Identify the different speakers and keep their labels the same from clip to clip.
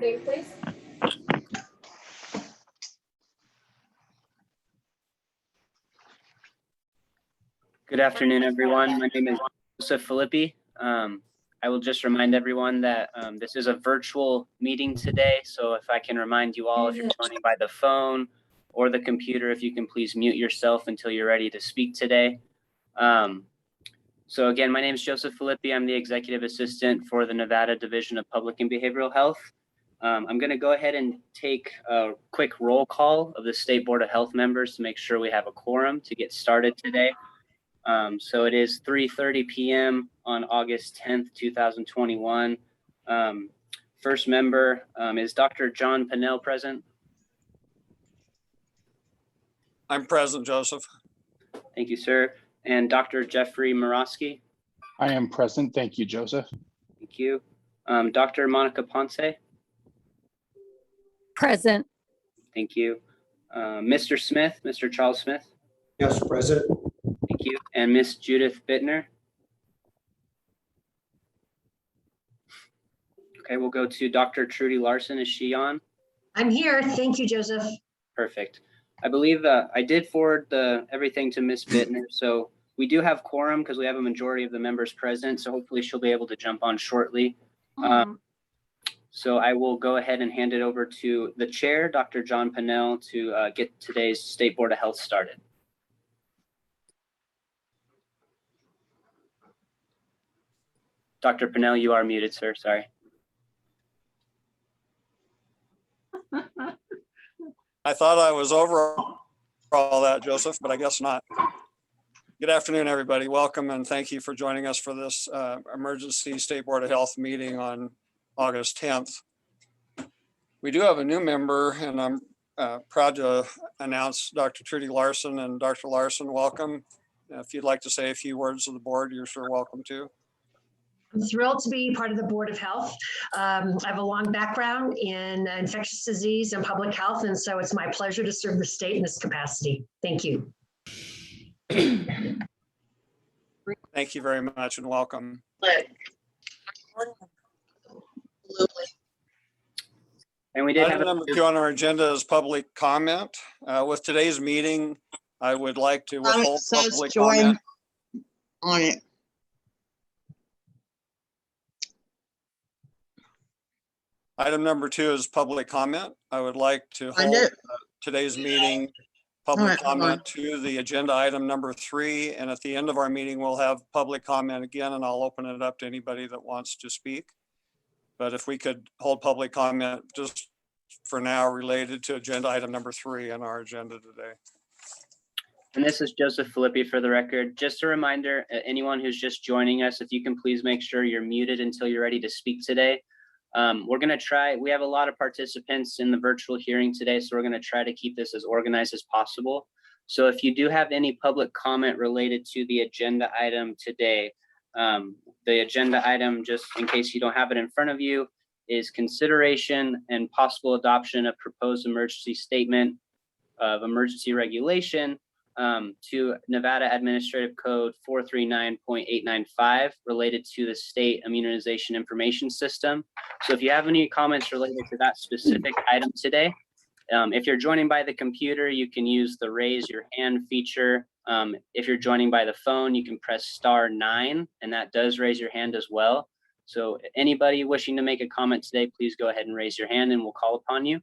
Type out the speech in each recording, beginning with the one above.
Speaker 1: Name, please.
Speaker 2: Good afternoon, everyone. My name is Joseph Filippi. I will just remind everyone that this is a virtual meeting today. So if I can remind you all, if you're joining by the phone or the computer, if you can please mute yourself until you're ready to speak today. So again, my name is Joseph Filippi. I'm the Executive Assistant for the Nevada Division of Public and Behavioral Health. I'm going to go ahead and take a quick roll call of the State Board of Health members to make sure we have a quorum to get started today. So it is 3:30 p.m. on August 10th, 2021. First member is Dr. John Pennell present.
Speaker 3: I'm present, Joseph.
Speaker 2: Thank you, sir. And Dr. Jeffrey Morosky.
Speaker 4: I am present. Thank you, Joseph.
Speaker 2: Thank you. Dr. Monica Ponce.
Speaker 5: Present.
Speaker 2: Thank you. Mr. Smith, Mr. Charles Smith.
Speaker 6: Yes, present.
Speaker 2: Thank you. And Miss Judith Bittner. Okay, we'll go to Dr. Trudy Larson. Is she on?
Speaker 7: I'm here. Thank you, Joseph.
Speaker 2: Perfect. I believe I did forward everything to Miss Bittner. So we do have quorum because we have a majority of the members present. So hopefully she'll be able to jump on shortly. So I will go ahead and hand it over to the chair, Dr. John Pennell, to get today's State Board of Health started. Dr. Pennell, you are muted, sir. Sorry.
Speaker 3: I thought I was over all that, Joseph, but I guess not. Good afternoon, everybody. Welcome and thank you for joining us for this emergency State Board of Health meeting on August 10th. We do have a new member and I'm proud to announce Dr. Trudy Larson. And Dr. Larson, welcome. If you'd like to say a few words to the board, you're sure welcome to.
Speaker 7: I'm thrilled to be part of the Board of Health. I have a long background in infectious disease and public health, and so it's my pleasure to serve the state in this capacity. Thank you.
Speaker 3: Thank you very much and welcome.
Speaker 2: And we did
Speaker 3: Item number 2 on our agenda is public comment. With today's meeting, I would like to withhold public comment.
Speaker 8: On it.
Speaker 3: Item number 2 is public comment. I would like to hold today's meeting public comment to the agenda item number 3. And at the end of our meeting, we'll have public comment again, and I'll open it up to anybody that wants to speak. But if we could hold public comment just for now related to agenda item number 3 on our agenda today.
Speaker 2: And this is Joseph Filippi for the record. Just a reminder, anyone who's just joining us, if you can please make sure you're muted until you're ready to speak today. We're going to try, we have a lot of participants in the virtual hearing today, so we're going to try to keep this as organized as possible. So if you do have any public comment related to the agenda item today, the agenda item, just in case you don't have it in front of you, is consideration and possible adoption of proposed emergency statement of emergency regulation to Nevada Administrative Code 439.895 related to the state immunization information system. So if you have any comments related to that specific item today, if you're joining by the computer, you can use the raise your hand feature. If you're joining by the phone, you can press *9 and that does raise your hand as well. So anybody wishing to make a comment today, please go ahead and raise your hand and we'll call upon you.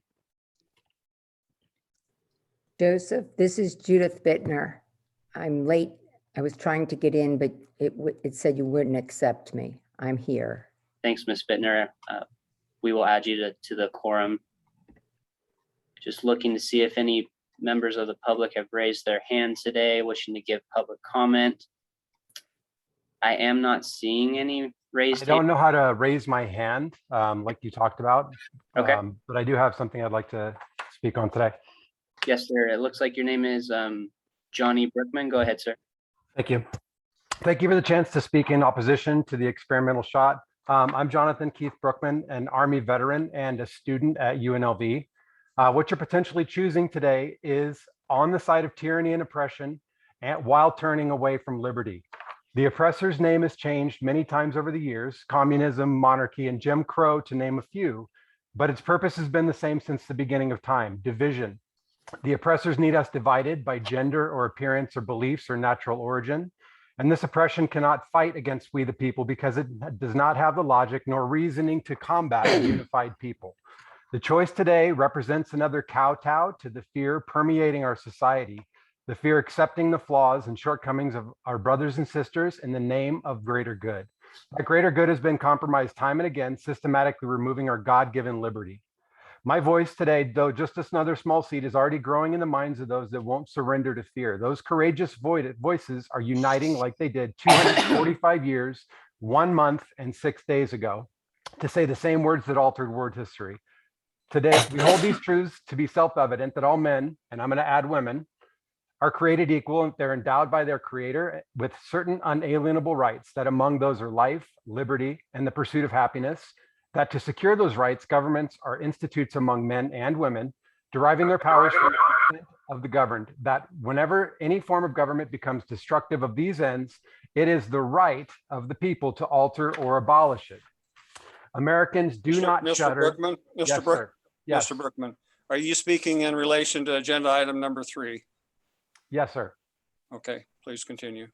Speaker 5: Joseph, this is Judith Bittner. I'm late. I was trying to get in, but it said you wouldn't accept me. I'm here.
Speaker 2: Thanks, Ms. Bittner. We will add you to the quorum. Just looking to see if any members of the public have raised their hand today, wishing to give public comment. I am not seeing any raised
Speaker 9: I don't know how to raise my hand like you talked about.
Speaker 2: Okay.
Speaker 9: But I do have something I'd like to speak on today.
Speaker 2: Yes, sir. It looks like your name is Johnny Brookman. Go ahead, sir.
Speaker 9: Thank you. Thank you for the chance to speak in opposition to the experimental shot. I'm Jonathan Keith Brookman, an Army veteran and a student at UNLV. What you're potentially choosing today is on the side of tyranny and oppression and while turning away from liberty. The oppressor's name has changed many times over the years, communism, monarchy, and Jim Crow, to name a few, but its purpose has been the same since the beginning of time: division. The oppressors need us divided by gender or appearance or beliefs or natural origin. And this oppression cannot fight against we the people because it does not have the logic nor reasoning to combat a unified people. The choice today represents another kowtow to the fear permeating our society, the fear accepting the flaws and shortcomings of our brothers and sisters in the name of greater good. That greater good has been compromised time and again, systematically removing our God-given liberty. My voice today, though just another small seed, is already growing in the minds of those that won't surrender to fear. Those courageous voices are uniting like they did 245 years, 1 month, and 6 days ago to say the same words that altered world history. Today, we hold these truths to be self-evident that all men, and I'm going to add women, are created equal and they're endowed by their creator with certain unalienable rights, that among those are life, liberty, and the pursuit of happiness. That to secure those rights, governments are institutes among men and women, deriving their powers from the consent of the governed, that whenever any form of government becomes destructive of these ends, it is the right of the people to alter or abolish it. Americans do not
Speaker 3: Mr.
Speaker 9: shudder.
Speaker 3: Brookman, Mr.
Speaker 9: Yes,
Speaker 3: Brook,
Speaker 9: sir. Yes.
Speaker 3: Mr. Brookman, are you speaking in relation to agenda item number 3?
Speaker 9: Yes, sir.
Speaker 3: Okay, please continue.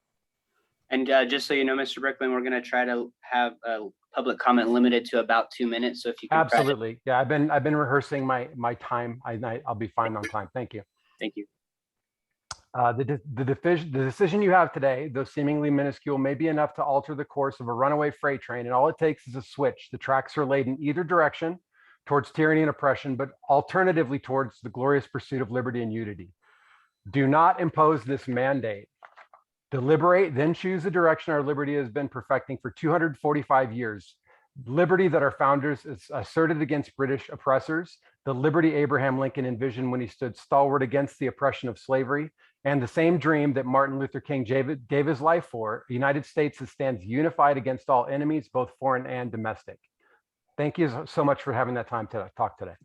Speaker 2: And just so you know, Mr. Brickman, we're going to try to have a public comment limited to about 2 minutes. So if you can try to-
Speaker 9: Absolutely. Yeah, I've been rehearsing my time. I'll be fine on time. Thank you.
Speaker 2: Thank you.
Speaker 9: The decision you have today, though seemingly minuscule, may be enough to alter the course of a runaway freight train. And all it takes is a switch. The tracks are laid in either direction, towards tyranny and oppression, but alternatively towards the glorious pursuit of liberty and unity. Do not impose this mandate. Deliberate, then choose the direction our liberty has been perfecting for 245 years. Liberty that our founders asserted against British oppressors, the liberty Abraham Lincoln envisioned when he stood stalwart against the oppression of slavery, and the same dream that Martin Luther King gave his life for, a United States that stands unified against all enemies, both foreign and domestic. Thank you so much for having that time to talk today.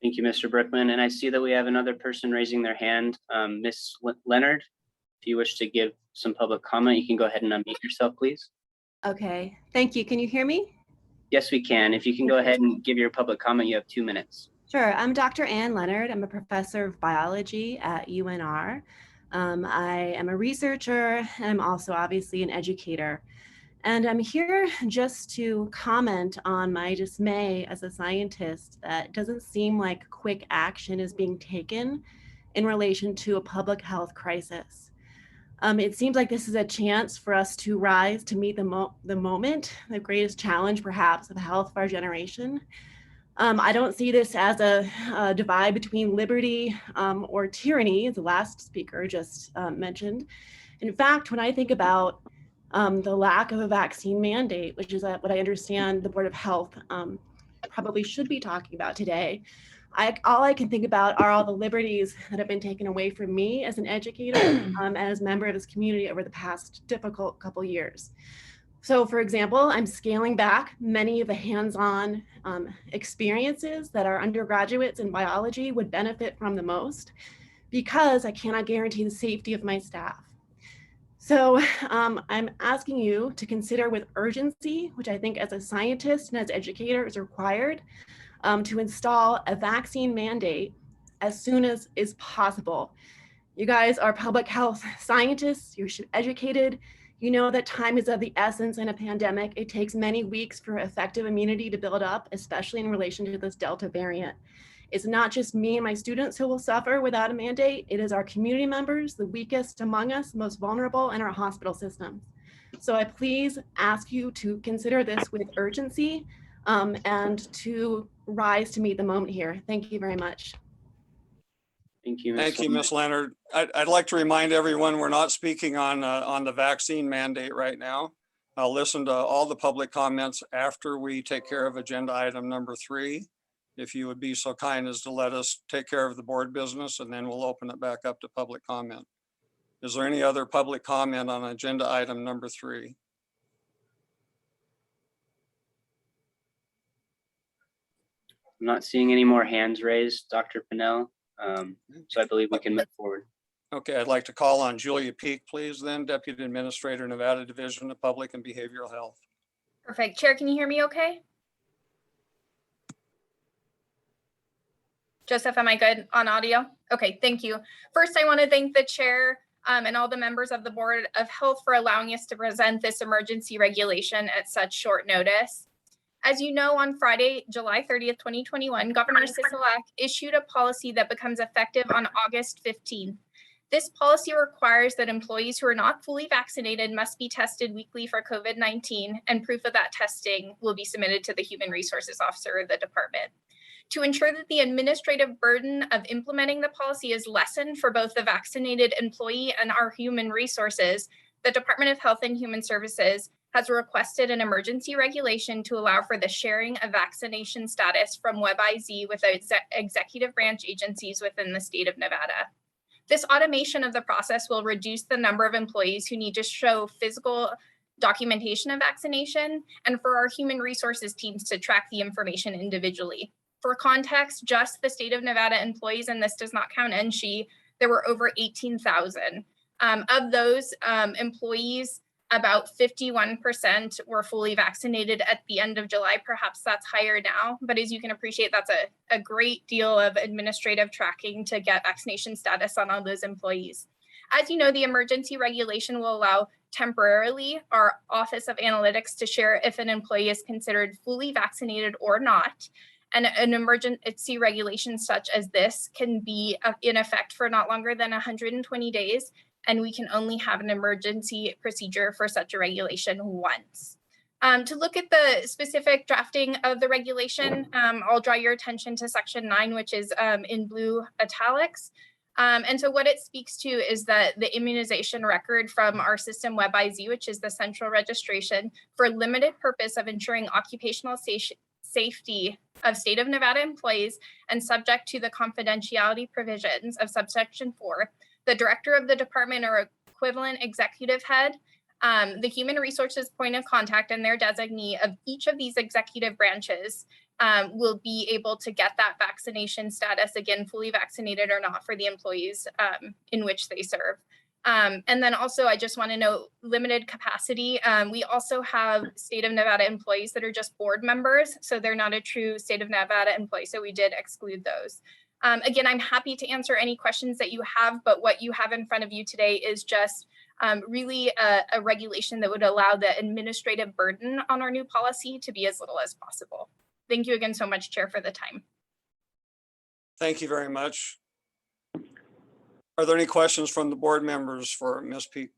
Speaker 2: Thank you, Mr. Brickman. And I see that we have another person raising their hand. Ms. Leonard, if you wish to give some public comment, you can go ahead and unmute yourself, please.
Speaker 1: Okay, thank you. Can you hear me?
Speaker 2: Yes, we can. If you can go ahead and give your public comment, you have 2 minutes.
Speaker 1: Sure. I'm Dr. Ann Leonard. I'm a professor of biology at UNR. I am a researcher, and I'm also obviously an educator. And I'm here just to comment on my dismay as a scientist that it doesn't seem like quick action is being taken in relation to a public health crisis. It seems like this is a chance for us to rise to meet the moment, the greatest challenge perhaps of the health of our generation. I don't see this as a divide between liberty or tyranny, as the last speaker just mentioned. In fact, when I think about the lack of a vaccine mandate, which is what I understand the Board of Health probably should be talking about today, all I can think about are all the liberties that have been taken away from me as an educator and as a member of this community over the past difficult couple years. So for example, I'm scaling back many of the hands-on experiences that our undergraduates in biology would benefit from the most because I cannot guarantee the safety of my staff. So I'm asking you to consider with urgency, which I think as a scientist and as an educator is required, to install a vaccine mandate as soon as is possible. You guys are public health scientists, you're educated, you know that time is of the essence in a pandemic. It takes many weeks for effective immunity to build up, especially in relation to this Delta variant. It's not just me and my students who will suffer without a mandate, it is our community members, the weakest among us, most vulnerable in our hospital systems. So I please ask you to consider this with urgency and to rise to meet the moment here. Thank you very much.
Speaker 2: Thank you, Ms.
Speaker 3: Thank you, Ms. Leonard. I'd like to remind everyone, we're not speaking on the vaccine mandate right now. I'll listen to all the public comments after we take care of agenda item number 3. If you would be so kind as to let us take care of the board business, and then we'll open it back up to public comment. Is there any other public comment on agenda item number 3?
Speaker 2: I'm not seeing any more hands raised, Dr. Pinnell. So I believe we can move forward.
Speaker 3: Okay, I'd like to call on Julia Peak, please, then Deputy Administrator, Nevada Division of Public and Behavioral Health.
Speaker 6: Perfect. Chair, can you hear me okay? Joseph, am I good on audio? Okay, thank you. First, I want to thank the chair and all the members of the Board of Health for allowing us to present this emergency regulation at such short notice. As you know, on Friday, July 30th, 2021, Governor Sisolak issued a policy that becomes effective on August 15th. This policy requires that employees who are not fully vaccinated must be tested weekly for COVID-19, and proof of that testing will be submitted to the Human Resources Officer of the department. To ensure that the administrative burden of implementing the policy is lessened for both the vaccinated employee and our human resources, the Department of Health and Human Services has requested an emergency regulation to allow for the sharing of vaccination status from WebIZ with executive branch agencies within the state of Nevada. This automation of the process will reduce the number of employees who need to show physical documentation of vaccination, and for our human resources teams to track the information individually. For context, just the state of Nevada employees, and this does not count NSHE, there were over 18,000. Of those employees, about 51% were fully vaccinated at the end of July. Perhaps that's higher now, but as you can appreciate, that's a great deal of administrative tracking to get vaccination status on all those employees. As you know, the emergency regulation will allow temporarily our Office of Analytics to share if an employee is considered fully vaccinated or not. And an emergency regulation such as this can be in effect for not longer than 120 days. And we can only have an emergency procedure for such a regulation once. To look at the specific drafting of the regulation, I'll draw your attention to section 9, which is in blue italics. And so what it speaks to is that the immunization record from our system WebIZ, which is the central registration, for limited purpose of ensuring occupational safety of state of Nevada employees and subject to the confidentiality provisions of subsection 4, the director of the department or equivalent executive head, the human resources point of contact and their designee of each of these executive branches will be able to get that vaccination status, again, fully vaccinated or not, for the employees in which they serve. And then also, I just want to note limited capacity. We also have state of Nevada employees that are just board members, so they're not a true state of Nevada employee, so we did exclude those. Again, I'm happy to answer any questions that you have, but what you have in front of you today is just really a regulation that would allow the administrative burden on our new policy to be as little as possible. Thank you again so much, Chair, for the time.
Speaker 3: Thank you very much. Are there any questions from the board members for Ms. Peak?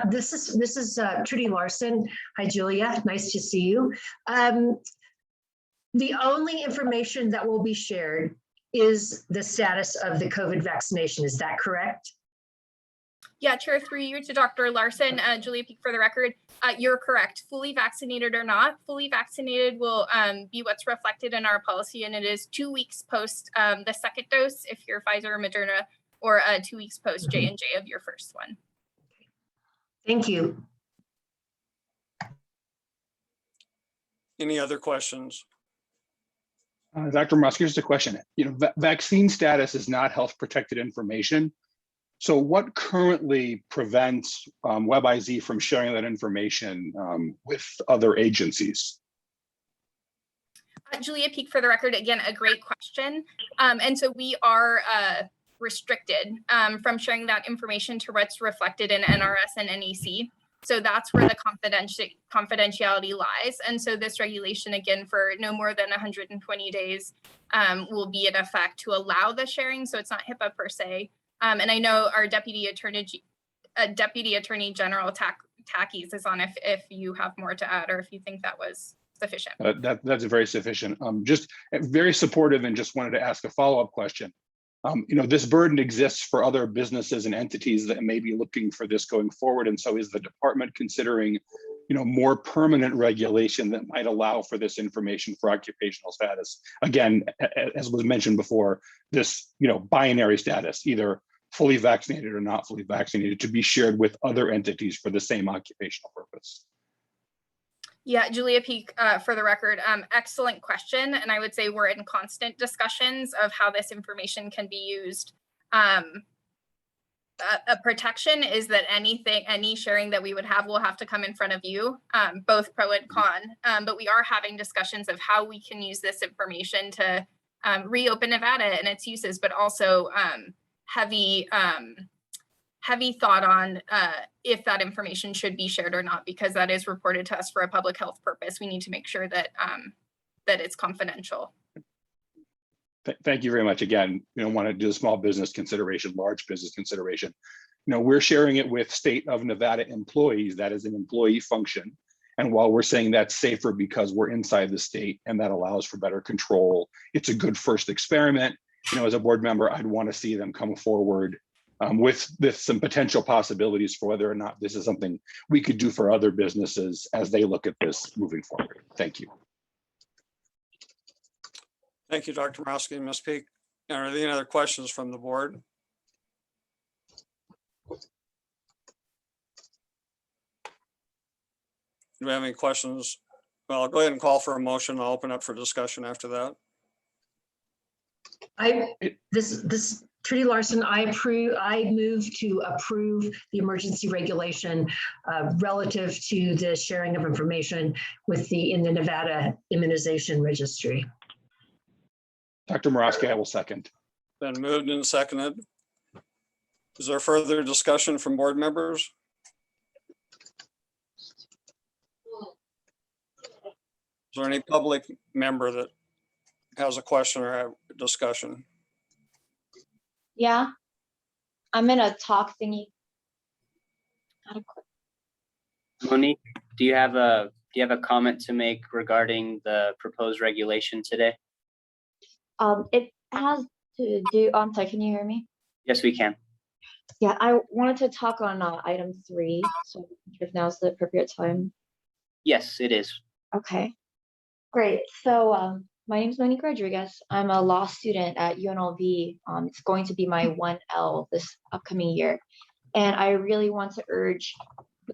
Speaker 7: This is Trudy Larson. Hi, Julia. Nice to see you. The only information that will be shared is the status of the COVID vaccination. Is that correct?
Speaker 6: Yeah, Chair, through you to Dr. Larson, Julia Peak for the record, you're correct. Fully vaccinated or not, fully vaccinated will be what's reflected in our policy, and it is 2 weeks post the second dose if you're Pfizer or Moderna, or 2 weeks post J&J of your first one.
Speaker 7: Thank you.
Speaker 3: Any other questions?
Speaker 4: Dr. Musk, here's the question. Vaccine status is not health protected information. So what currently prevents WebIZ from sharing that information with other agencies?
Speaker 6: Julia Peak for the record, again, a great question. And so we are restricted from sharing that information to what's reflected in NRS and NEC. So that's where the confidentiality lies. And so this regulation, again, for no more than 120 days will be in effect to allow the sharing. So it's not HIPAA per se. And I know our Deputy Attorney General Takis is on if you have more to add or if you think that was sufficient.
Speaker 4: That's very sufficient. Just very supportive, and just wanted to ask a follow-up question. This burden exists for other businesses and entities that may be looking for this going forward. And so is the department considering, more permanent regulation that might allow for this information for occupational status? Again, as was mentioned before, this, binary status, either fully vaccinated or not fully vaccinated, to be shared with other entities for the same occupational purpose.
Speaker 6: Yeah, Julia Peak, for the record, excellent question. And I would say we're in constant discussions of how this information can be used. A protection is that any sharing that we would have will have to come in front of you, both pro and con. But we are having discussions of how we can use this information to reopen Nevada and its uses, but also heavy thought on if that information should be shared or not, because that is reported to us for a public health purpose. We need to make sure that that it's confidential.
Speaker 4: Thank you very much. Again, want to do a small business consideration, large business consideration. We're sharing it with state of Nevada employees. That is an employee function. And while we're saying that's safer because we're inside the state and that allows for better control, it's a good first experiment. As a board member, I'd want to see them come forward with some potential possibilities for whether or not this is something we could do for other businesses as they look at this moving forward. Thank you.
Speaker 3: Thank you, Dr. Morosky and Ms. Peak. Are there any other questions from the board? Do we have any questions? Well, I'll go ahead and call for a motion. I'll open up for discussion after that.
Speaker 7: This Trudy Larson, I move to approve the emergency regulation relative to the sharing of information in the Nevada Immunization Registry.
Speaker 4: Dr. Morosky, I will second.
Speaker 3: Been moved and seconded. Is there further discussion from board members? Is there any public member that has a question or a discussion?
Speaker 8: Yeah, I'm in a talk thingy.
Speaker 2: Monique, do you have a comment to make regarding the proposed regulation today?
Speaker 8: It has to do, I'm sorry, can you hear me?
Speaker 2: Yes, we can.
Speaker 8: Yeah, I wanted to talk on item 3, so if now's the appropriate time.
Speaker 2: Yes, it is.
Speaker 8: Okay, great. So my name is Monique Rodriguez. I'm a law student at UNLV. It's going to be my 1L this upcoming year. And I really want to urge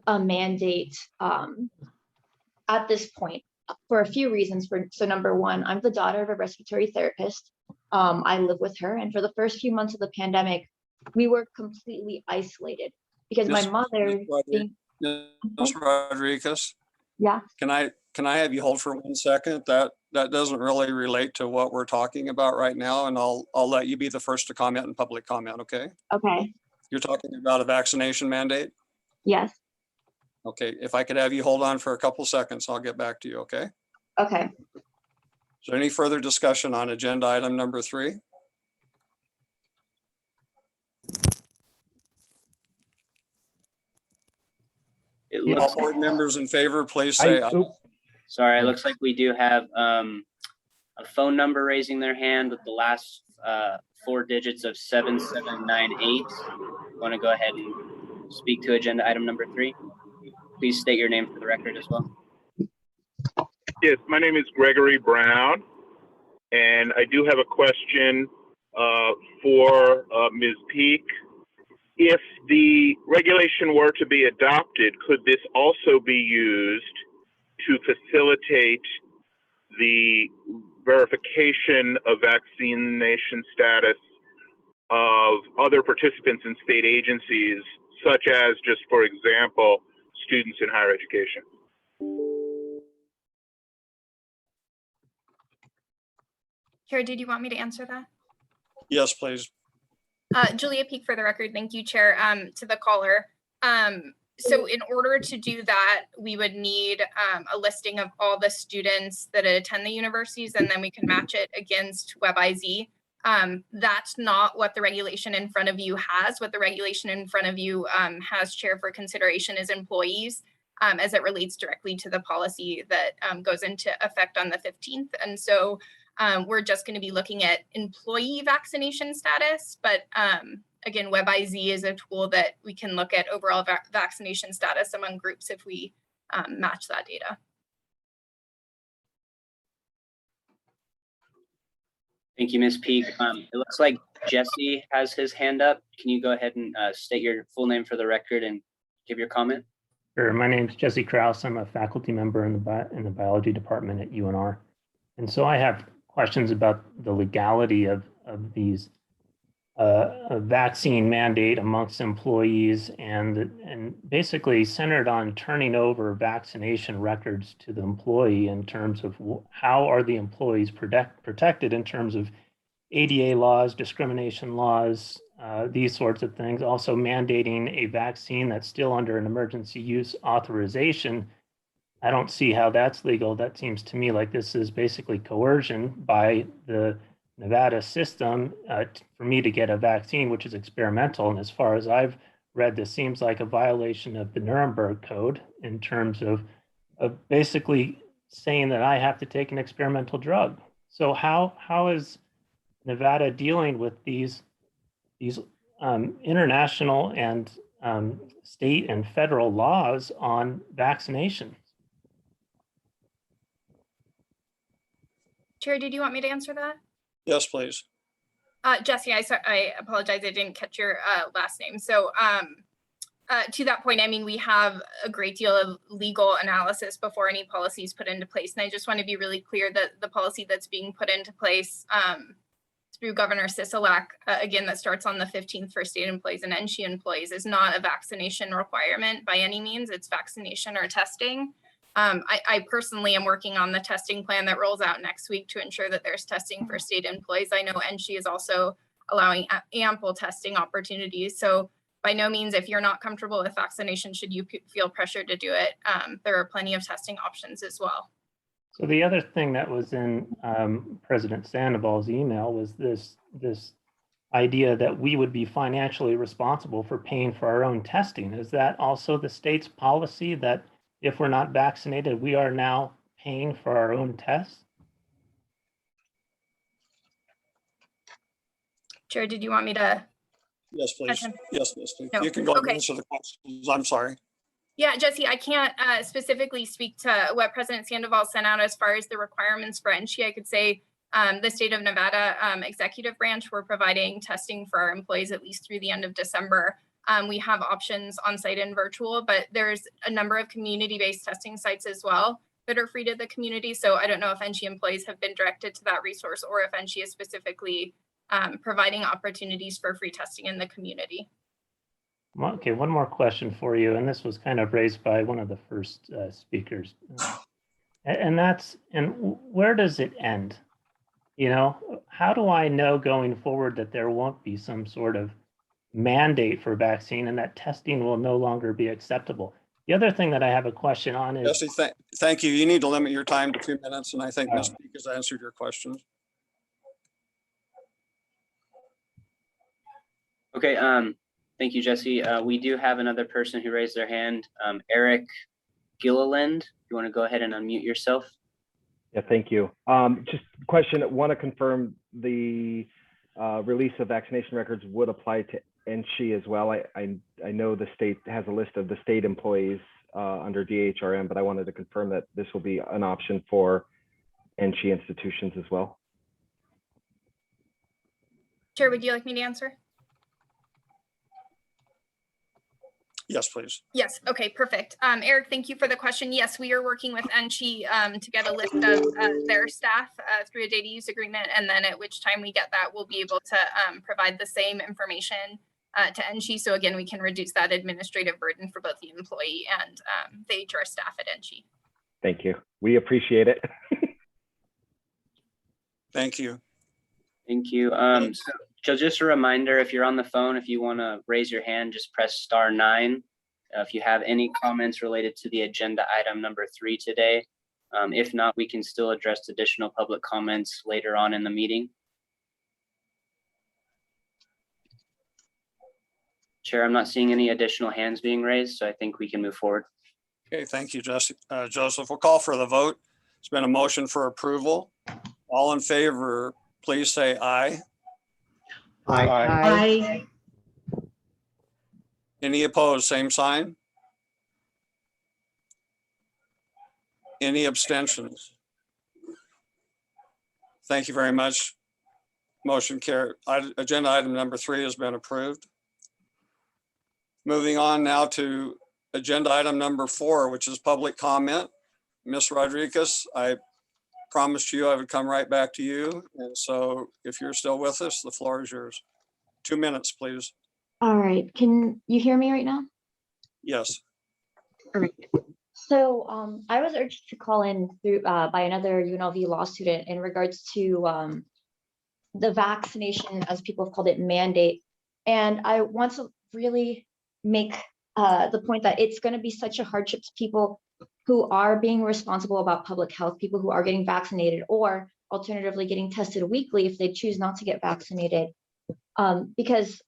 Speaker 8: a mandate at this point for a few reasons. So number one, I'm the daughter of a respiratory therapist. I live with her. And for the first few months of the pandemic, we were completely isolated because my mother.
Speaker 3: Ms. Rodriguez.
Speaker 8: Yeah.
Speaker 3: Can I have you hold for 1 second? That doesn't really relate to what we're talking about right now. And I'll let you be the first to comment in public comment, okay?
Speaker 8: Okay.
Speaker 3: You're talking about a vaccination mandate?
Speaker 8: Yes.
Speaker 3: Okay, if I could have you hold on for a couple seconds, I'll get back to you, okay?
Speaker 8: Okay.
Speaker 3: Is there any further discussion on agenda item number 3?
Speaker 2: It looks
Speaker 3: All board members in favor, please say aye.
Speaker 2: Sorry, it looks like we do have a phone number raising their hand with the last 4 digits of 7798. Want to go ahead and speak to agenda item number 3? Please state your name for the record as well.
Speaker 10: Yes, my name is Gregory Brown, and I do have a question for Ms. Peak. If the regulation were to be adopted, could this also be used to facilitate the verification of vaccination status of other participants in state agencies, such as, just for example, students in higher education?
Speaker 6: Chair, did you want me to answer that?
Speaker 3: Yes, please.
Speaker 6: Julia Peak for the record. Thank you, Chair, to the caller. So in order to do that, we would need a listing of all the students that attend the universities, and then we can match it against WebIZ. That's not what the regulation in front of you has. What the regulation in front of you has, Chair, for consideration is employees, as it relates directly to the policy that goes into effect on the 15th. And so we're just going to be looking at employee vaccination status, but again, WebIZ is a tool that we can look at overall vaccination status among groups if we match that data.
Speaker 2: Thank you, Ms. Peak. It looks like Jesse has his hand up. Can you go ahead and state your full name for the record and give your comment?
Speaker 11: Sure. My name's Jesse Krause. I'm a faculty member in the biology department at UNR. And so I have questions about the legality of these a vaccine mandate amongst employees and basically centered on turning over vaccination records to the employee in terms of how are the employees protected in terms of ADA laws, discrimination laws, these sorts of things. Also mandating a vaccine that's still under an emergency use authorization. I don't see how that's legal. That seems to me like this is basically coercion by the Nevada system for me to get a vaccine, which is experimental. And as far as I've read, this seems like a violation of the Nuremberg Code in terms of basically saying that I have to take an experimental drug. So how is Nevada dealing with these international and state and federal laws on vaccination?
Speaker 6: Chair, did you want me to answer that?
Speaker 3: Yes, please.
Speaker 6: Jesse, I apologize, I didn't catch your last name. So to that point, I mean, we have a great deal of legal analysis before any policy is put into place. And I just want to be really clear that the policy that's being put into place through Governor Sisolak, again, that starts on the 15th for state employees and NSHE employees, is not a vaccination requirement by any means. It's vaccination or testing. I personally am working on the testing plan that rolls out next week to ensure that there's testing for state employees. I know NSHE is also allowing ample testing opportunities. So by no means, if you're not comfortable with vaccination, should you feel pressured to do it, there are plenty of testing options as well.
Speaker 11: So the other thing that was in President Sandoval's email was this idea that we would be financially responsible for paying for our own testing. Is that also the state's policy that if we're not vaccinated, we are now paying for our own tests?
Speaker 6: Chair, did you want me to?
Speaker 3: Yes, please. Yes, please.
Speaker 6: No.
Speaker 3: You can go ahead
Speaker 6: Okay.
Speaker 3: and answer the questions. I'm sorry.
Speaker 6: Yeah, Jesse, I can't specifically speak to what President Sandoval sent out as far as the requirements for NSHE. I could say the state of Nevada executive branch, we're providing testing for our employees at least through the end of December. We have options on site and virtual, but there's a number of community-based testing sites as well that are free to the community. So I don't know if NSHE employees have been directed to that resource or if NSHE is specifically providing opportunities for free testing in the community.
Speaker 11: Okay, one more question for you, and this was kind of raised by one of the first speakers, and where does it end? You know, how do I know going forward that there won't be some sort of mandate for vaccine and that testing will no longer be acceptable? The other thing that I have a question on is—
Speaker 3: Jesse, thank you. You need to limit your time to 2 minutes, and I think Ms. Peak has answered your questions.
Speaker 2: Okay, thank you, Jesse. We do have another person who raised their hand, Eric Gilliland. You want to go ahead and unmute yourself?
Speaker 12: Yeah, thank you. Just a question. I want to confirm the release of vaccination records would apply to NSHE as well. I know the state has a list of the state employees under DHRM, but I wanted to confirm that this will be an option for NSHE institutions as well.
Speaker 6: Chair, would you like me to answer?
Speaker 3: Yes, please.
Speaker 6: Yes. Okay, perfect. Eric, thank you for the question. Yes, we are working with NSHE to get a list of their staff through a data use agreement. And then at which time we get that, we'll be able to provide the same information to NSHE. So again, we can reduce that administrative burden for both the employee and the HR staff at NSHE.
Speaker 12: Thank you. We appreciate it.
Speaker 3: Thank you.
Speaker 2: Thank you. So just a reminder, if you're on the phone, if you want to raise your hand, just press *9. If you have any comments related to the agenda item number 3 today. If not, we can still address additional public comments later on in the meeting. Chair, I'm not seeing any additional hands being raised, so I think we can move forward.
Speaker 3: Okay, thank you, Joseph. We'll call for the vote. It's been a motion for approval. All in favor, please say aye.
Speaker 4: Aye.
Speaker 7: Aye.
Speaker 3: Any opposed, same sign. Any abstentions? Thank you very much. Motion carried. Agenda item number 3 has been approved. Moving on now to agenda item number 4, which is public comment. Ms. Rodriguez, I promised you I would come right back to you. And so if you're still with us, the floor is yours. 2 minutes, please.
Speaker 8: All right, can you hear me right now?
Speaker 3: Yes.
Speaker 8: All right. So I was urged to call in through by another UNLV law student in regards to the vaccination, as people have called it, mandate. And I want to really make the point that it's going to be such a hardship to people who are being responsible about public health, people who are getting vaccinated, or alternatively getting tested weekly if they choose not to get vaccinated. Because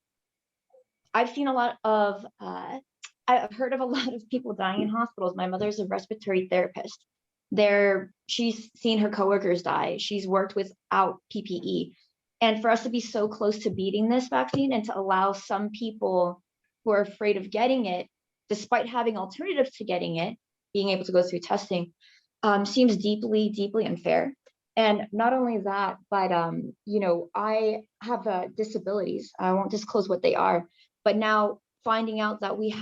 Speaker 8: I've seen a lot of, I've heard of a lot of people dying in hospitals. My mother's a respiratory therapist. She's seen her coworkers die. She's worked without PPE. And for us to be so close to beating this vaccine and to allow some people who are afraid of getting it, despite having alternatives to getting it, being able to go through testing, seems deeply, deeply unfair. And not only that, but you know, I have disabilities. I won't disclose what they are, but now finding out that we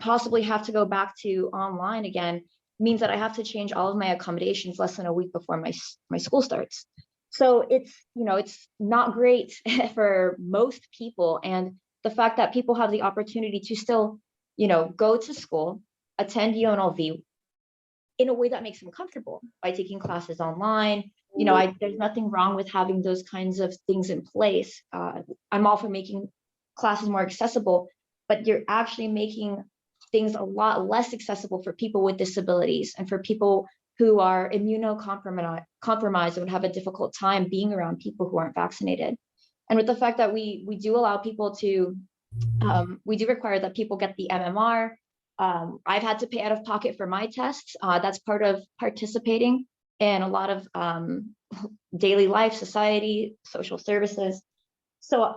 Speaker 8: possibly have to go back to online again means that I have to change all of my accommodations less than a week before my school starts. So it's, you know, it's not great for most people. And the fact that people have the opportunity to still, you know, go to school, attend UNLV in a way that makes them comfortable by taking classes online. You know, there's nothing wrong with having those kinds of things in place. I'm all for making classes more accessible, but you're actually making things a lot less accessible for people with disabilities and for people who are immunocompromised and would have a difficult time being around people who aren't vaccinated. And with the fact that we do allow people to, we do require that people get the MMR. I've had to pay out of pocket for my tests. That's part of participating in a lot of daily life, society, social services. So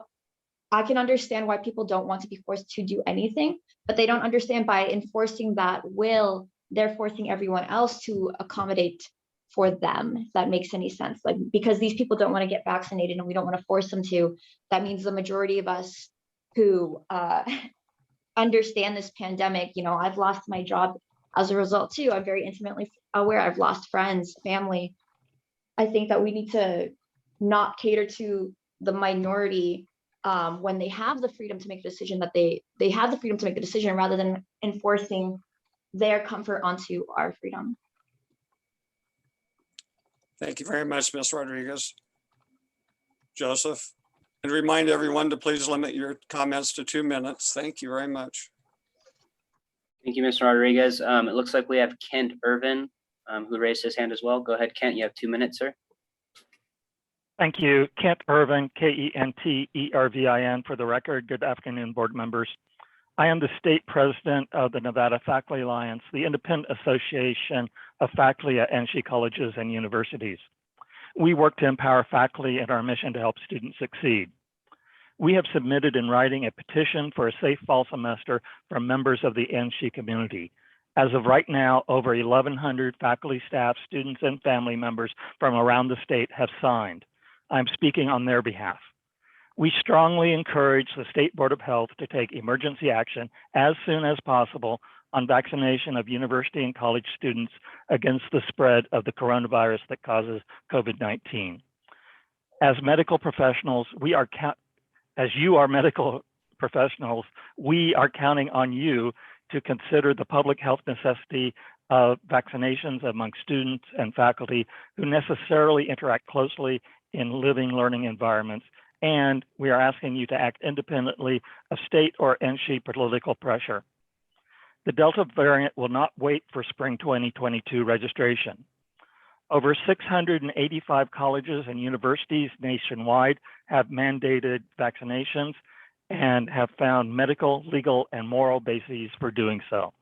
Speaker 8: I can understand why people don't want to be forced to do anything, but they don't understand by enforcing that will, they're forcing everyone else to accommodate for them, if that makes any sense. Like, because these people don't want to get vaccinated and we don't want to force them to, that means the majority of us who understand this pandemic, you know, I've lost my job as a result too. I'm very intimately aware. I've lost friends, family. I think that we need to not cater to the minority when they have the freedom to make a decision, that they have the freedom to make a decision rather than enforcing their comfort onto our freedom.
Speaker 3: Thank you very much, Ms. Rodriguez. Joseph, and remind everyone to please limit your comments to 2 minutes. Thank you very much.
Speaker 2: Thank you, Mr. Rodriguez. It looks like we have Kent Irvin, who raised his hand as well. Go ahead, Kent. You have 2 minutes, sir.
Speaker 13: Thank you. Kent Irvin, K-E-N-T-E-R-V-I-N, for the record. Good afternoon, board members. I am the state president of the Nevada Faculty Alliance, the independent association of faculty at NC colleges and universities. We work to empower faculty in our mission to help students succeed. We have submitted in writing a petition for a safe fall semester from members of the NC community. As of right now, over 1,100 faculty, staff, students, and family members from around the state have signed. I'm speaking on their behalf. We strongly encourage the State Board of Health to take emergency action as soon as possible on vaccination of university and college students against the spread of the coronavirus that causes COVID-19. As medical professionals, as you are medical professionals, we are counting on you to consider the public health necessity of vaccinations among students and faculty who necessarily interact closely in living learning environments. And we are asking you to act independently of state or NC political pressure. The Delta variant will not wait for spring 2022 registration. Over 685 colleges and universities nationwide have mandated vaccinations and have found medical, legal, and moral bases for doing so.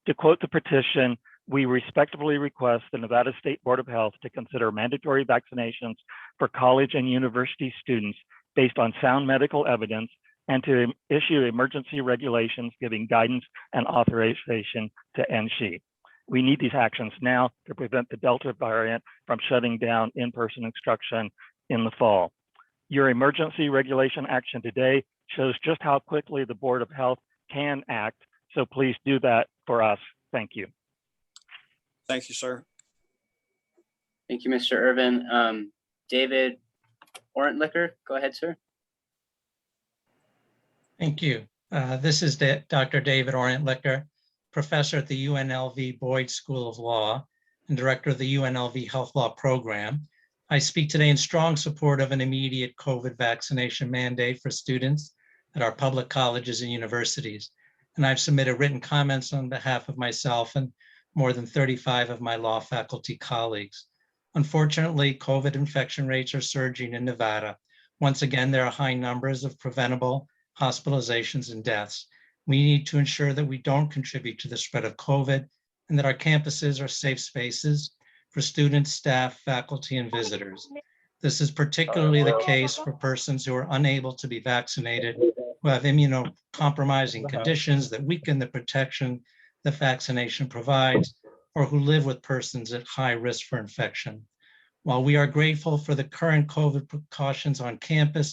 Speaker 13: To quote the petition, we respectfully request the Nevada State Board of Health to consider mandatory vaccinations for college and university students based on sound medical evidence and to issue emergency regulations giving guidance and authorization to NC. We need these actions now to prevent the Delta variant from shutting down in-person instruction in the fall. Your emergency regulation action today shows just how quickly the Board of Health can act So please do that for us. Thank you.
Speaker 3: Thank you, sir.
Speaker 2: Thank you, Mr. Irvin. David Orentlicker, go ahead, sir.
Speaker 14: Thank you. This is Dr. David Orentlicker, professor at the UNLV Boyd School of Law and director of the UNLV Health Law Program. I speak today in strong support of an immediate COVID vaccination mandate for students at our public colleges and universities. And I've submitted written comments on behalf of myself and more than 35 of my law faculty colleagues. Unfortunately, COVID infection rates are surging in Nevada. Once again, there are high numbers of preventable hospitalizations and deaths. We need to ensure that we don't contribute to the spread of COVID and that our campuses are safe spaces for students, staff, faculty, and visitors. This is particularly the case for persons who are unable to be vaccinated, who have immunocompromising conditions that weaken the protection the vaccination provides, or who live with persons at high risk for infection. While we are grateful for the current COVID precautions on campus,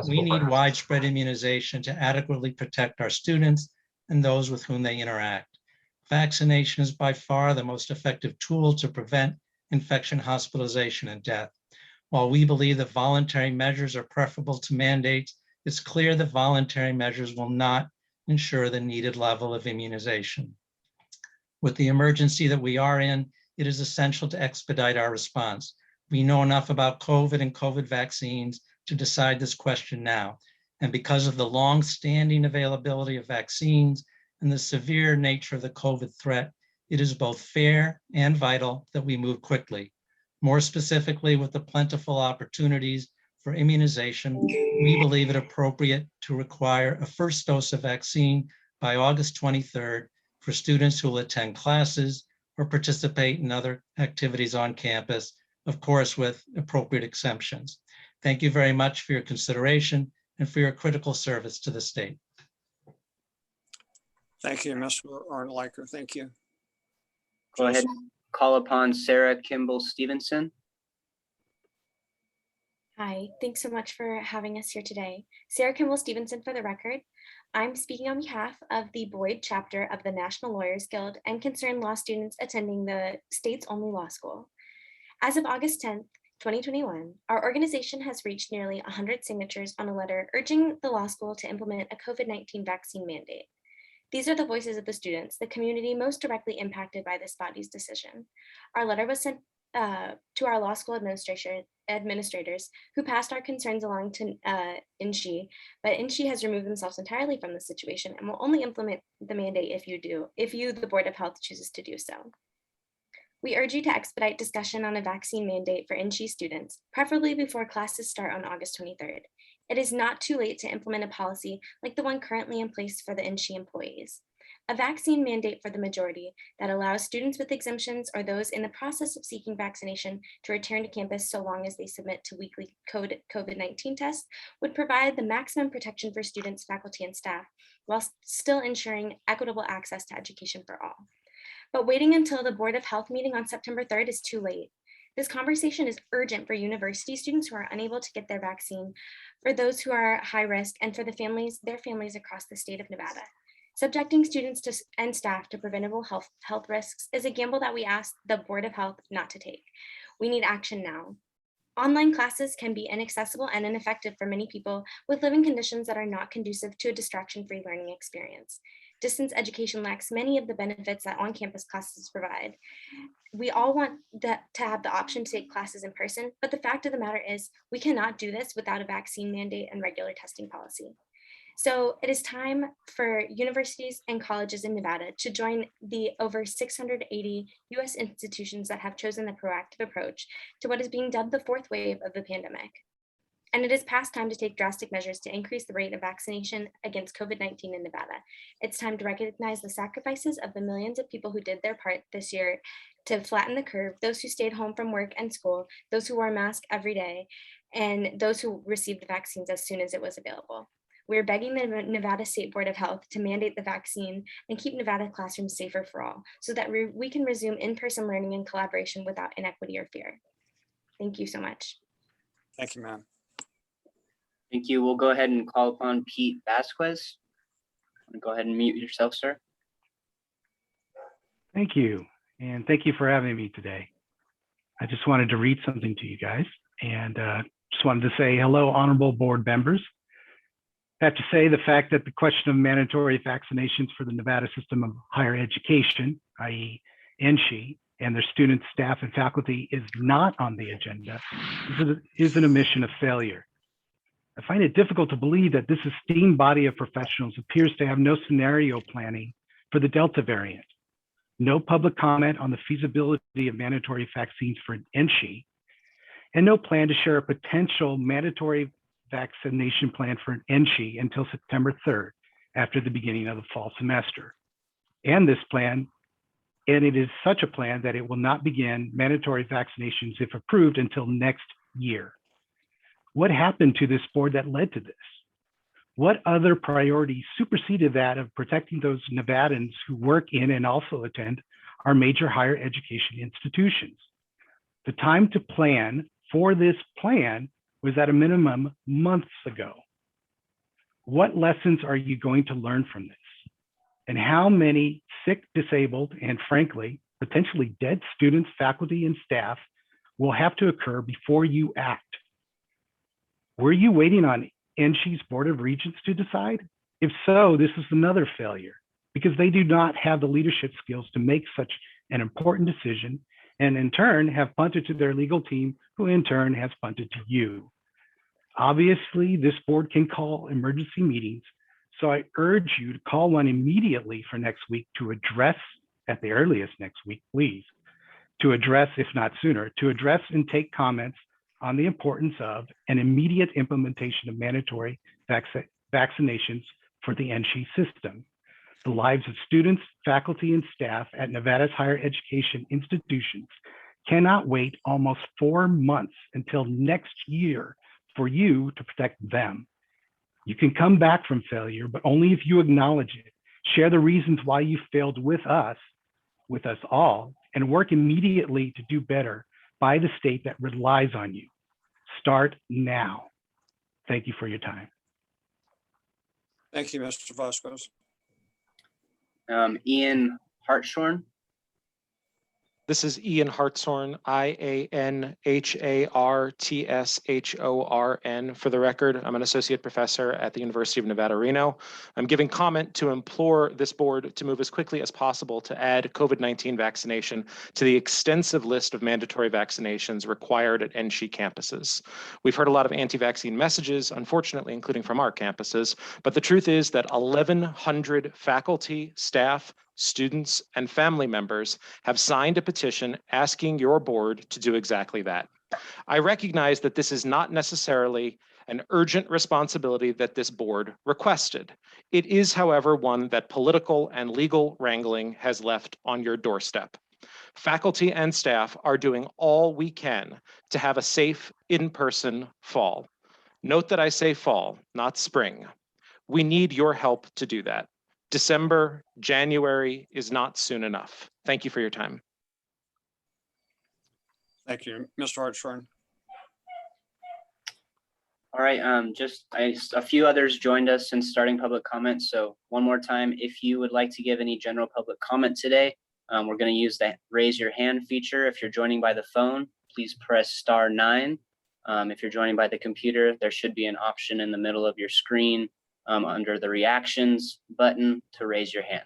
Speaker 14: we need widespread immunization to adequately protect our students and those with whom they interact. Vaccination is by far the most effective tool to prevent infection, hospitalization, and death. While we believe that voluntary measures are preferable to mandates, it's clear that voluntary measures will not ensure the needed level of immunization. With the emergency that we are in, it is essential to expedite our response. We know enough about COVID and COVID vaccines to decide this question now. And because of the long-standing availability of vaccines and the severe nature of the COVID threat, it is both fair and vital that we move quickly. More specifically, with the plentiful opportunities for immunization, we believe it appropriate to require a first dose of vaccine by August 23rd for students who will attend classes or participate in other activities on campus, of course, with appropriate exemptions. Thank you very much for your consideration and for your critical service to the state.
Speaker 3: Thank you, Mr. Orentlicker. Thank you.
Speaker 2: Go ahead and call upon Sarah Kimball Stevenson.
Speaker 15: Hi, thanks so much for having us here today. Sarah Kimball Stevenson for the record. I'm speaking on behalf of the Boyd chapter of the National Lawyers Guild and concerned law students attending the state's only law school. As of August 10th, 2021, our organization has reached nearly 100 signatures on a letter urging the law school to implement a COVID-19 vaccine mandate. These are the voices of the students, the community most directly impacted by this body's decision. Our letter was sent to our law school administrators who passed our concerns along to INSHE, but INSHE has removed themselves entirely from the situation and will only implement the mandate if you, the Board of Health, chooses to do so. We urge you to expedite discussion on a vaccine mandate for INSHE students, preferably before classes start on August 23rd. It is not too late to implement a policy like the one currently in place for the INSHE employees. A vaccine mandate for the majority that allows students with exemptions or those in the process of seeking vaccination to return to campus so long as they submit to weekly COVID-19 tests would provide the maximum protection for students, faculty, and staff, while still ensuring equitable access to education for all. But waiting until the Board of Health meeting on September 3rd is too late. This conversation is urgent for university students who are unable to get their vaccine, for those who are high risk, and for their families across the state of Nevada. Subjecting students and staff to preventable health risks is a gamble that we ask the Board of Health not to take. We need action now. Online classes can be inaccessible and ineffective for many people with living conditions that are not conducive to a distraction-free learning experience. Distance education lacks many of the benefits that on-campus classes provide. We all want to have the option to take classes in person, but the fact of the matter is we cannot do this without a vaccine mandate and regular testing policy. So it is time for universities and colleges in Nevada to join the over 680 US institutions that have chosen the proactive approach to what is being dubbed the fourth wave of the pandemic. And it is past time to take drastic measures to increase the rate of vaccination against COVID-19 in Nevada. It's time to recognize the sacrifices of the millions of people who did their part this year to flatten the curve, those who stayed home from work and school, those who wore a mask every day, and those who received the vaccines as soon as it was available. We're begging the Nevada State Board of Health to mandate the vaccine and keep Nevada classrooms safer for all so that we can resume in-person learning and collaboration without inequity or fear. Thank you so much.
Speaker 3: Thank you, ma'am.
Speaker 2: Thank you. We'll go ahead and call upon Pete Vasquez. Go ahead and mute yourself, sir.
Speaker 16: Thank you. And thank you for having me today. I just wanted to read something to you guys and just wanted to say hello, honorable board members. I have to say the fact that the question of mandatory vaccinations for the Nevada system of higher education, i.e. NSHE, and their students, staff, and faculty is not on the agenda is an admission of failure. I find it difficult to believe that this esteemed body of professionals appears to have no scenario planning for the Delta variant, no public comment on the feasibility of mandatory vaccines for NSHE, and no plan to share a potential mandatory vaccination plan for NSHE until September 3rd, after the beginning of the fall semester. And this plan, and it is such a plan that it will not begin mandatory vaccinations if approved until next year. What happened to this board that led to this? What other priorities superseded that of protecting those Nevadans who work in and also attend our major higher education institutions? The time to plan for this plan was at a minimum months ago. What lessons are you going to learn from this? And how many sick, disabled, and frankly, potentially dead students, faculty, and staff will have to occur before you act? Were you waiting on NSHE's Board of Regents to decide? If so, this is another failure because they do not have the leadership skills to make such an important decision, and in turn have punted to their legal team, who in turn has punted to you. Obviously, this board can call emergency meetings, so I urge you to call one immediately for next week to address, at the earliest next week, please, to address, if not sooner, to address and take comments on the importance of an immediate implementation of mandatory vaccinations for the NSHE system. The lives of students, faculty, and staff at Nevada's higher education institutions cannot wait almost 4 months until next year for you to protect them. You can come back from failure, but only if you acknowledge it, share the reasons why you failed with us all, and work immediately to do better by the state that relies on you. Start now. Thank you for your time.
Speaker 3: Thank you, Mr. Vasquez.
Speaker 2: Ian Hartshorn.
Speaker 17: This is Ian Hartshorn, IANHARTSHORN. For the record, I'm an associate professor at the University of Nevada, Reno. I'm giving comment to implore this board to move as quickly as possible to add COVID-19 vaccination to the extensive list of mandatory vaccinations required at NSHE campuses. We've heard a lot of anti-vaccine messages, unfortunately, including from our campuses, but the truth is that 1,100 faculty, staff, students, and family members have signed a petition asking your board to do exactly that. I recognize that this is not necessarily an urgent responsibility that this board requested. It is, however, one that political and legal wrangling has left on your doorstep. Faculty and staff are doing all we can to have a safe in-person fall. Note that I say fall, not spring. We need your help to do that. December, January is not soon enough. Thank you for your time.
Speaker 3: Thank you, Mr. Hartshorn.
Speaker 2: All right, just a few others joined us in starting public comment. So one more time, if you would like to give any general public comment today, we're going to use the raise your hand feature. If you're joining by the phone, please press *9. If you're joining by the computer, there should be an option in the middle of your screen under the reactions button to raise your hand.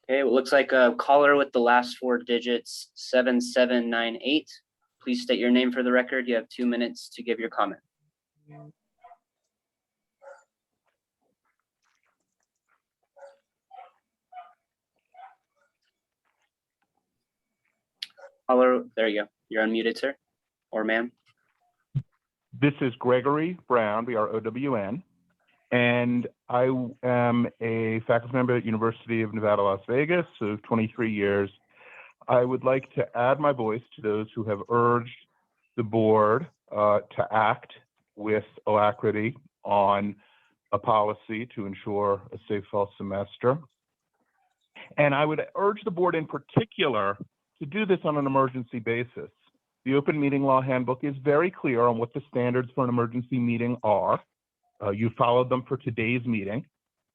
Speaker 2: Okay, it looks like a caller with the last 4 digits, 7798. Please state your name for the record. You have 2 minutes to give your comment. Caller, there you go. You're unmuted, sir, or ma'am.
Speaker 10: This is Gregory Brown, B-R-O-W-N, and I am a faculty member at University of Nevada, Las Vegas, so 23 years. I would like to add my voice to those who have urged the board to act with alacrity on a policy to ensure a safe fall semester. And I would urge the board in particular to do this on an emergency basis. The open meeting law handbook is very clear on what the standards for an emergency meeting are. You followed them for today's meeting,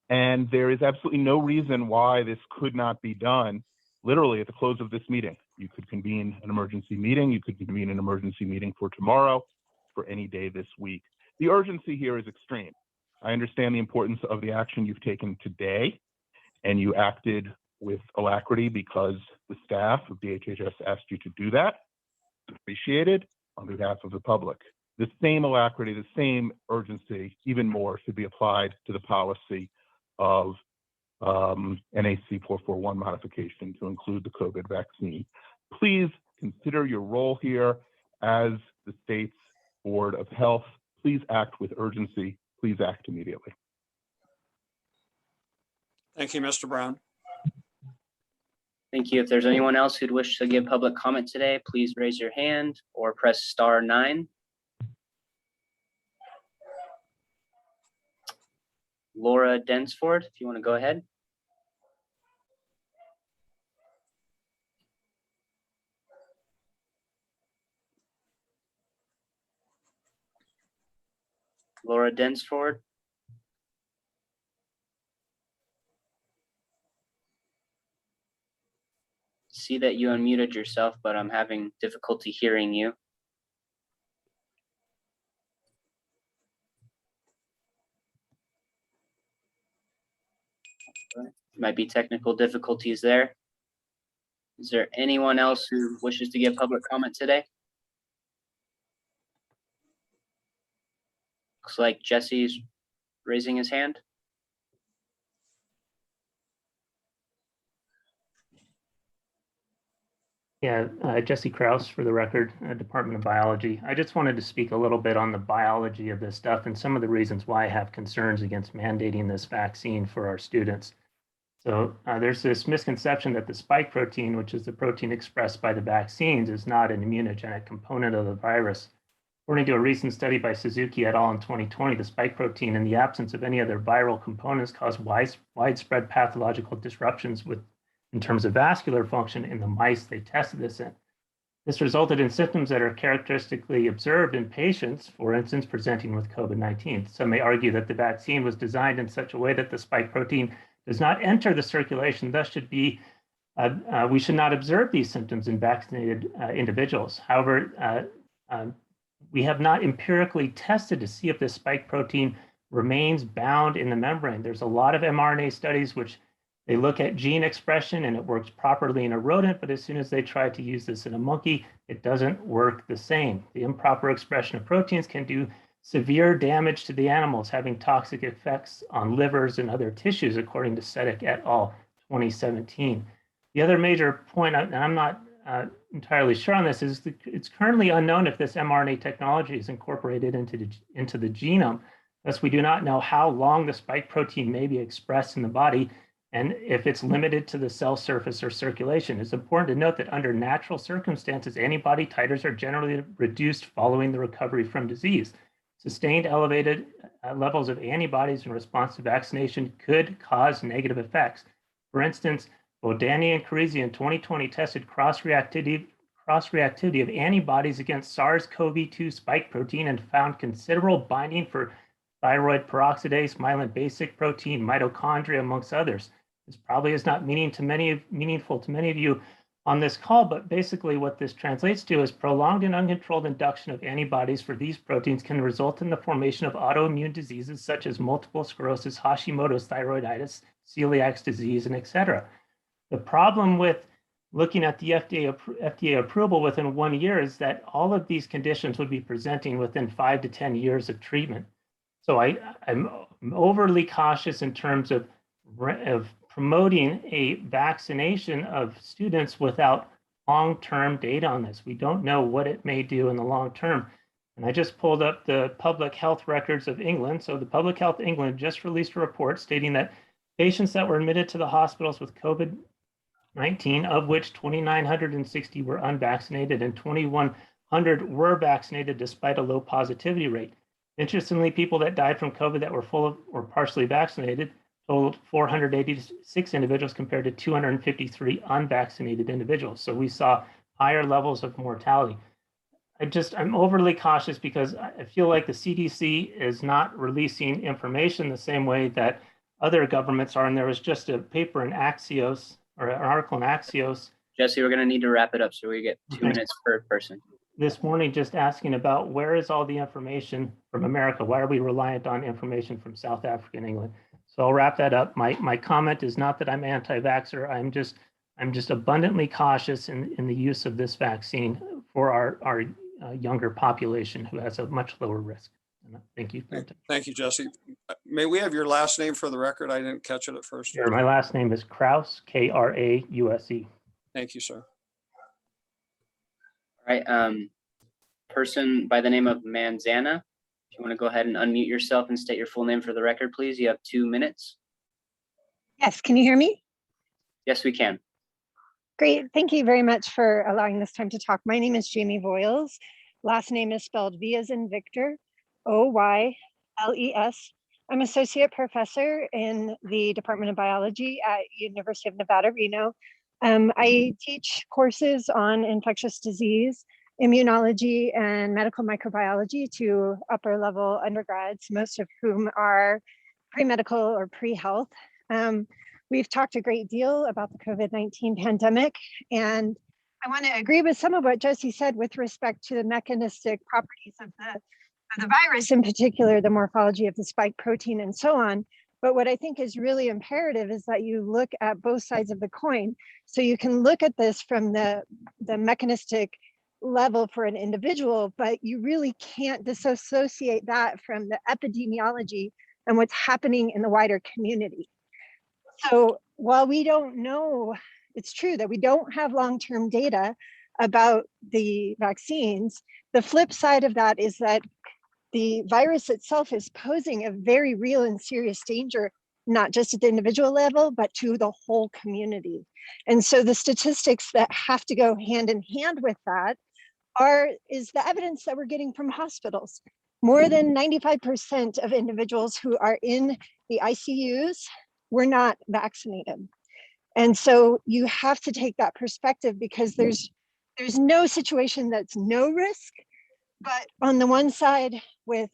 Speaker 10: and there is absolutely no reason why this could not be done literally at the close of this meeting. You could convene an emergency meeting. You could convene an emergency meeting for tomorrow, for any day this week. The urgency here is extreme. I understand the importance of the action you've taken today, and you acted with alacrity because the staff of DHHS asked you to do that. Appreciated on behalf of the public. The same alacrity, the same urgency, even more, should be applied to the policy of NAC 441 modification to include the COVID vaccine. Please consider your role here as the state's Board of Health. Please act with urgency. Please act immediately.
Speaker 3: Thank you, Mr. Brown.
Speaker 2: Thank you. If there's anyone else who'd wish to give public comment today, please raise your hand or press *9. Laura Densford, if you want to go ahead. Laura Densford. See that you unmuted yourself, but I'm having difficulty hearing you. Might be technical difficulties there. Is there anyone else who wishes to give public comment today? Looks like Jesse's raising his hand.
Speaker 11: Yeah, Jesse Krause for the record, Department of Biology. I just wanted to speak a little bit on the biology of this stuff and some of the reasons why I have concerns against mandating this vaccine for our students. So there's this misconception that the spike protein, which is the protein expressed by the vaccines, is not an immunogenic component of the virus. According to a recent study by Suzuki et al. In 2020, the spike protein, in the absence of any other viral components, caused widespread pathological disruptions in terms of vascular function in the mice they tested this in. This resulted in symptoms that are characteristically observed in patients, for instance, presenting with COVID-19. Some may argue that the vaccine was designed in such a way that the spike protein does not enter the circulation, thus we should not observe these symptoms in vaccinated individuals. However, we have not empirically tested to see if the spike protein remains bound in the membrane. There's a lot of mRNA studies which they look at gene expression and it works properly in a rodent, but as soon as they try to use this in a monkey, it doesn't work the same. The improper expression of proteins can do severe damage to the animals, having toxic effects on livers and other tissues, according to Sedek et al. 2017. The other major point, and I'm not entirely sure on this, is it's currently unknown if this mRNA technology is incorporated into the genome. Thus, we do not know how long the spike protein may be expressed in the body and if it's limited to the cell surface or circulation. It's important to note that under natural circumstances, antibody titers are generally reduced following the recovery from disease. Sustained elevated levels of antibodies in response to vaccination could cause negative effects. For instance, Bodani and Carisi in 2020 tested cross-reactivity of antibodies against SARS-CoV-2 spike protein and found considerable binding for thyroid peroxidase, myelin basic protein, mitochondria, amongst others. This probably is not meaningful to many of you on this call, but basically what this translates to is prolonged and uncontrolled induction of antibodies for these proteins can result in the formation of autoimmune diseases such as multiple sclerosis, Hashimoto's thyroiditis, celiac disease, and etc. The problem with looking at the FDA approval within 1 year is that all of these conditions would be presenting within 5 to 10 years of treatment. So I'm overly cautious in terms of promoting a vaccination of students without long-term data on this. We don't know what it may do in the long term. And I just pulled up the public health records of England. So the Public Health England just released a report stating that patients that were admitted to the hospitals with COVID-19, of which 2,960 were unvaccinated and 2,100 were vaccinated despite a low positivity rate. Interestingly, people that died from COVID that were full of or partially vaccinated totaled 486 individuals compared to 253 unvaccinated individuals. So we saw higher levels of mortality. I'm overly cautious because I feel like the CDC is not releasing information the same way that other governments are. And there was just a paper in Axios, or an article in Axios.
Speaker 2: Jesse, we're going to need to wrap it up, so we get 2 minutes per person.
Speaker 11: This morning, just asking about where is all the information from America? Why are we reliant on information from South Africa and England? So I'll wrap that up. My comment is not that I'm anti-vaxxer. I'm just abundantly cautious in the use of this vaccine for our younger population who has a much lower risk. Thank you.
Speaker 3: Thank you, Jesse. May we have your last name for the record? I didn't catch it at first.
Speaker 11: Sure. My last name is Krause, Krause.
Speaker 3: Thank you, sir.
Speaker 2: All right. Person by the name of Manzana, if you want to go ahead and unmute yourself and state your full name for the record, please. You have 2 minutes.
Speaker 18: Yes, can you hear me?
Speaker 2: Yes, we can.
Speaker 18: Great, thank you very much for allowing this time to talk. My name is Jamieoyles. Last name is spelled V as in Victor, O-Y-L-E-S. I'm associate professor in the Department of Biology at University of Nevada, Reno. I teach courses on infectious disease, immunology, and medical microbiology to upper level undergrads, most of whom are pre-medical or pre-health. We've talked a great deal about the COVID-19 pandemic, and I want to agree with some of what Jesse said with respect to the mechanistic properties of the virus, in particular, the morphology of the spike protein and so on. But what I think is really imperative is that you look at both sides of the coin. So you can look at this from the mechanistic level for an individual, but you really can't disassociate that from the epidemiology and what's happening in the wider community. So while we don't know, it's true that we don't have long-term data about the vaccines, the flip side of that is that the virus itself is posing a very real and serious danger, not just at the individual level, but to the whole community. And so the statistics that have to go hand in hand with that is the evidence that we're getting from hospitals. More than 95% of individuals who are in the ICUs were not vaccinated. And so you have to take that perspective because there's no situation that's no risk, but on the one side with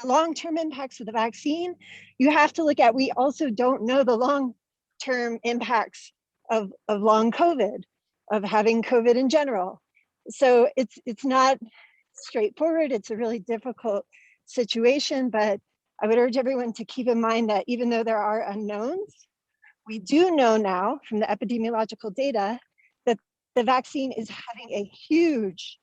Speaker 18: the long-term impacts of the vaccine, you have to look at, we also don't know the long-term impacts of long COVID, of having COVID in general. So it's not straightforward. It's a really difficult situation, but I would urge everyone to keep in mind that even though there are unknowns, we do know now from the epidemiological data that the vaccine is having a huge,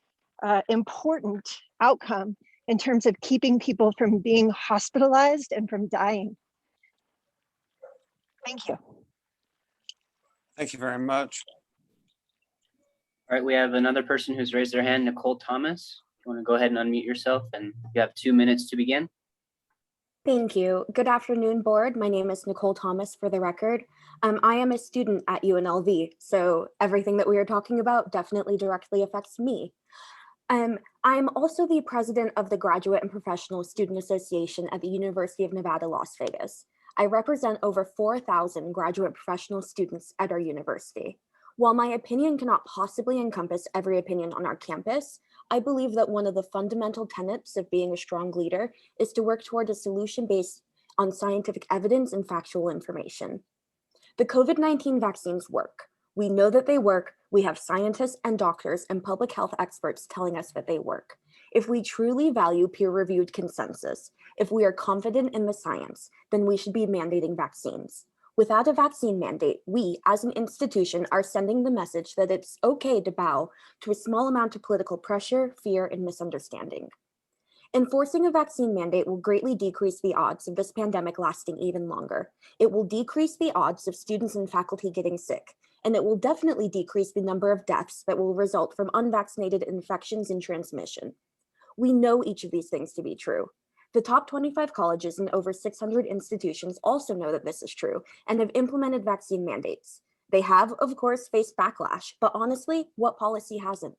Speaker 18: important outcome in terms of keeping people from being hospitalized and from dying. Thank you.
Speaker 3: Thank you very much.
Speaker 2: All right, we have another person who's raised their hand, Nicole Thomas. If you want to go ahead and unmute yourself, and you have 2 minutes to begin.
Speaker 19: Thank you. Good afternoon, board. My name is Nicole Thomas for the record. I am a student at UNLV, so everything that we are talking about definitely directly affects me. I'm also the president of the Graduate and Professional Student Association at the University of Nevada, Las Vegas. I represent over 4,000 graduate professional students at our university. While my opinion cannot possibly encompass every opinion on our campus, I believe that one of the fundamental tenets of being a strong leader is to work toward a solution based on scientific evidence and factual information. The COVID-19 vaccines work. We know that they work. We have scientists and doctors and public health experts telling us that they work. If we truly value peer-reviewed consensus, if we are confident in the science, then we should be mandating vaccines. Without a vaccine mandate, we, as an institution, are sending the message that it's okay to bow to a small amount of political pressure, fear, and misunderstanding. Enforcing a vaccine mandate will greatly decrease the odds of this pandemic lasting even longer. It will decrease the odds of students and faculty getting sick, and it will definitely decrease the number of deaths that will result from unvaccinated infections and transmission. We know each of these things to be true. The top 25 colleges and over 600 institutions also know that this is true and have implemented vaccine mandates. They have, of course, faced backlash, but honestly, what policy hasn't?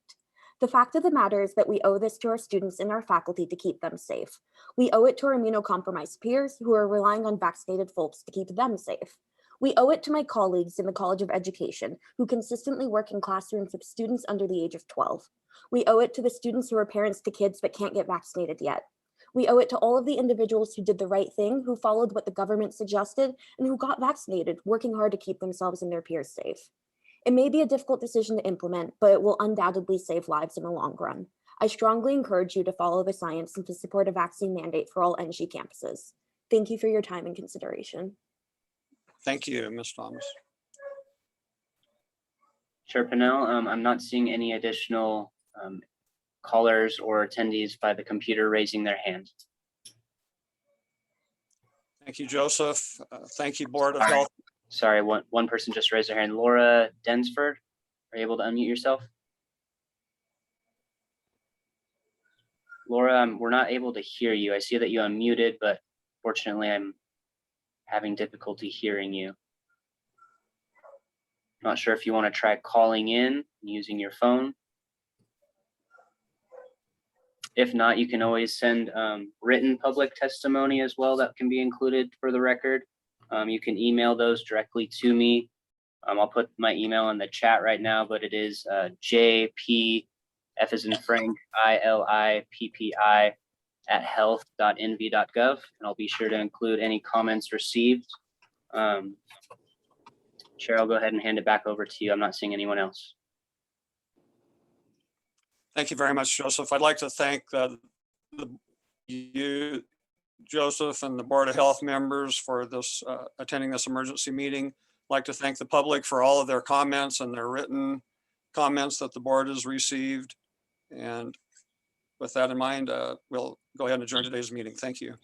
Speaker 19: The fact of the matter is that we owe this to our students and our faculty to keep them safe. We owe it to our immunocompromised peers who are relying on vaccinated folks to keep them safe. We owe it to my colleagues in the College of Education who consistently work in classrooms with students under the age of 12. We owe it to the students who are parents to kids that can't get vaccinated yet. We owe it to all of the individuals who did the right thing, who followed what the government suggested, and who got vaccinated, working hard to keep themselves and their peers safe. It may be a difficult decision to implement, but it will undoubtedly save lives in the long run. I strongly encourage you to follow the science and to support a vaccine mandate for all NG campuses. Thank you for your time and consideration.
Speaker 3: Thank you, Ms. Thomas.
Speaker 2: Chair Pennell, I'm not seeing any additional callers or attendees by the computer raising their hand.
Speaker 3: Thank you, Joseph. Thank you, Board of Health.
Speaker 2: Sorry, one person just raised their hand. Laura Densford, are you able to unmute yourself? Laura, we're not able to hear you. I see that you unmuted, but fortunately I'm having difficulty hearing you. Not sure if you want to try calling in using your phone. If not, you can always send written public testimony as well that can be included for the record. You can email those directly to me. I'll put my email in the chat right now, but it is JP, F as in Frank, ILIPPI @health.nv.gov. And I'll be sure to include any comments received. Chair, I'll go ahead and hand it back over to you. I'm not seeing anyone else.
Speaker 3: Thank you very much, Joseph. I'd like to thank you, Joseph, and the Board of Health members for this attending this emergency meeting. I'd like to thank the public for all of their comments and their written comments that the board has received. And with that in mind, we'll go ahead and adjourn today's meeting. Thank you.